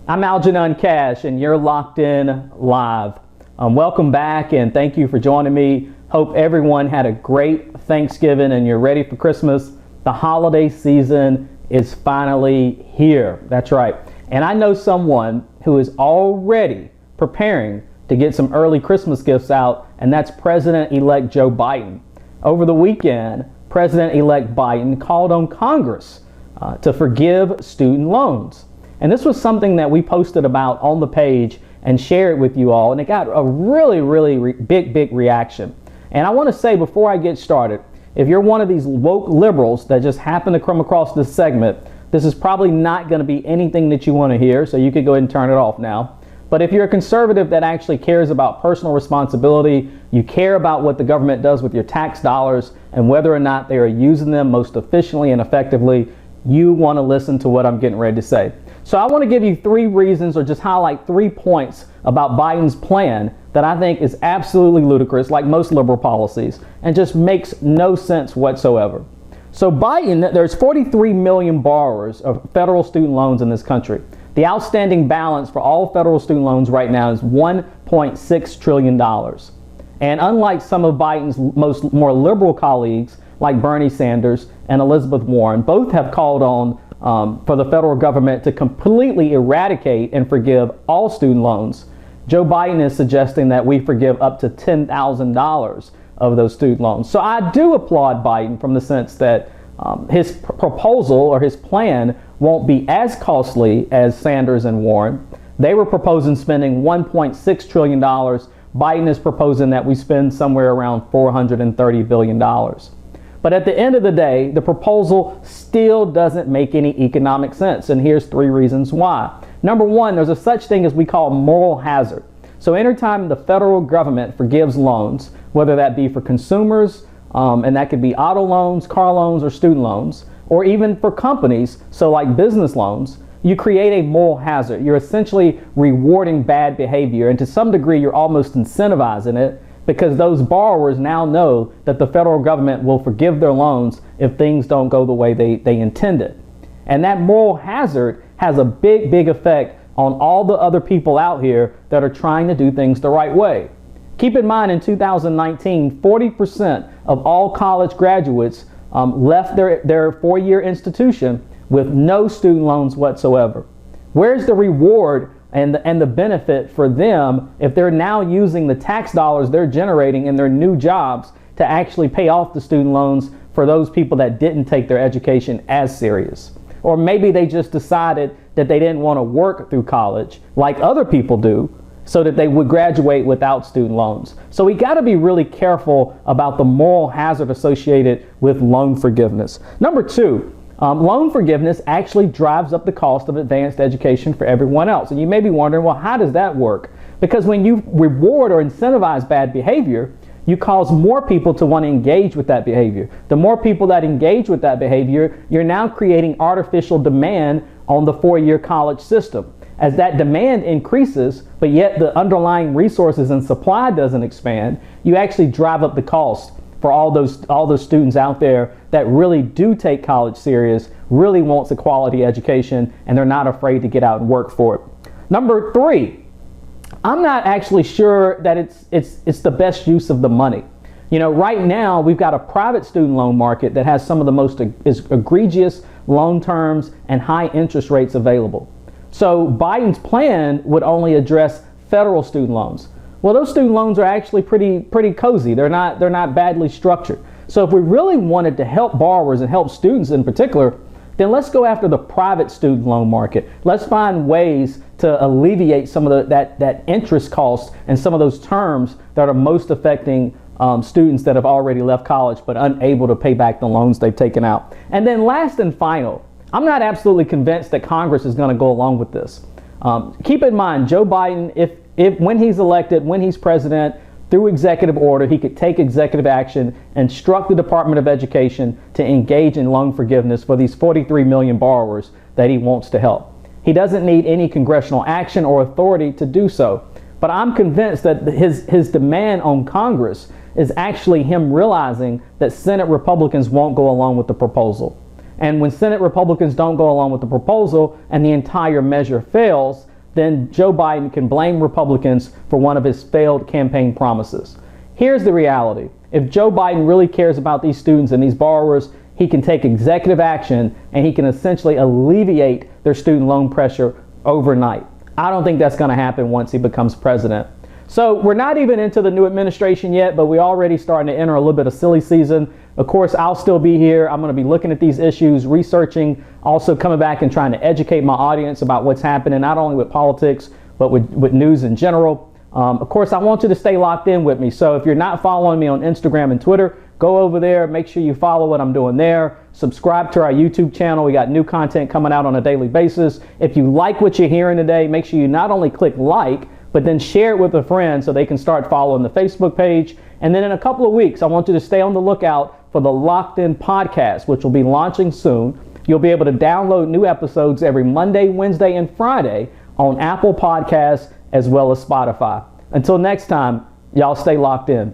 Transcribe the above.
I'm Algenon Cash, and you're locked in live. Welcome back, and thank you for joining me. Hope everyone had a great Thanksgiving and you're ready for Christmas. The holiday season is finally here. That's right. And I know someone who is already preparing to get some early Christmas gifts out, and that's President-elect Joe Biden. Over the weekend, President-elect Biden called on Congress to forgive student loans. And this was something that we posted about on the page and shared with you all, and it got a really big reaction. And I want to say before I get started, if you're one of these woke liberals that just happen to come across this segment, this is probably not going to be anything that you want to hear, so you could go ahead and turn it off now. But if you're a conservative that actually cares about personal responsibility, you care about what the government does with your tax dollars and whether or not they are using them most efficiently and effectively, you want to listen to what I'm getting ready to say. So I want to give you 3 reasons, or just highlight 3 points about Biden's plan that I think is absolutely ludicrous, like most liberal policies, and just makes no sense whatsoever. So Biden, there's 43 million borrowers of federal student loans in this country. The outstanding balance for all federal student loans right now is $1.6 trillion. And unlike some of Biden's more liberal colleagues, like Bernie Sanders and Elizabeth Warren, both have called on for the federal government to completely eradicate and forgive all student loans. Joe Biden is suggesting that we forgive up to $10,000 of those student loans. So I do applaud Biden from the sense that his proposal or his plan won't be as costly as Sanders and Warren. They were proposing spending $1.6 trillion. Biden is proposing that we spend somewhere around $430 billion. But at the end of the day, the proposal still doesn't make any economic sense. And here's 3 reasons why. Number 1, there's a such thing as we call moral hazard. So anytime the federal government forgives loans, whether that be for consumers, and that could be auto loans, car loans, or student loans, or even for companies, so like business loans, you create a moral hazard. You're essentially rewarding bad behavior, and to some degree, you're almost incentivizing it, because those borrowers now know that the federal government will forgive their loans if things don't go the way they intended. And that moral hazard has a big effect on all the other people out here that are trying to do things the right way. Keep in mind, in 2019, 40% of all college graduates left their 4-year institution with no student loans whatsoever. Where's the reward and the benefit for them if they're now using the tax dollars they're generating in their new jobs to actually pay off the student loans for those people that didn't take their education as serious? Or maybe they just decided that they didn't want to work through college like other people do, so that they would graduate without student loans. So we got to be really careful about the moral hazard associated with loan forgiveness. Number 2, loan forgiveness actually drives up the cost of advanced education for everyone else. And you may be wondering, well, how does that work? Because when you reward or incentivize bad behavior, you cause more people to want to engage with that behavior. The more people that engage with that behavior, you're now creating artificial demand on the 4-year college system. As that demand increases, but yet the underlying resources and supply doesn't expand, you actually drive up the cost for all those students out there that really do take college serious, really wants a quality education, and they're not afraid to get out and work for it. Number 3, I'm not actually sure that it's the best use of the money. You know, right now we've got a private student loan market that has some of the most egregious loan terms and high interest rates available. So Biden's plan would only address federal student loans. Well, those student loans are actually pretty cozy. They're not badly structured. So if we really wanted to help borrowers and help students in particular, then let's go after the private student loan market. Let's find ways to alleviate some of that interest cost and some of those terms that are most affecting students that have already left college but unable to pay back the loans they've taken out. And then last and final, I'm not absolutely convinced that Congress is going to go along with this. Keep in mind, Joe Biden, if when he's elected, when he's president, through executive order, he could take executive action, instruct the Department of Education to engage in loan forgiveness for these 43 million borrowers that he wants to help. He doesn't need any congressional action or authority to do so. But I'm convinced that his demand on Congress is actually him realizing that Senate Republicans won't go along with the proposal. And when Senate Republicans don't go along with the proposal and the entire measure fails, then Joe Biden can blame Republicans for one of his failed campaign promises. Here's the reality. If Joe Biden really cares about these students and these borrowers, he can take executive action and he can essentially alleviate their student loan pressure overnight. I don't think that's going to happen once he becomes president. So we're not even into the new administration yet, but we're already starting to enter a little bit of silly season. Of course, I'll still be here. I'm going to be looking at these issues, researching, also coming back and trying to educate my audience about what's happening, not only with politics, but with news in general. Of course, I want you to stay locked in with me. So if you're not following me on Instagram and Twitter, go over there. Make sure you follow what I'm doing there. Subscribe to our YouTube channel. We got new content coming out on a daily basis. If you like what you're hearing today, make sure you not only click like, but then share it with a friend so they can start following the Facebook page. And then in a couple of weeks, I want you to stay on the lookout for the Locked In podcast, which will be launching soon. You'll be able to download new episodes every Monday, Wednesday, and Friday on Apple Podcasts as well as Spotify. Until next time, y'all stay locked in.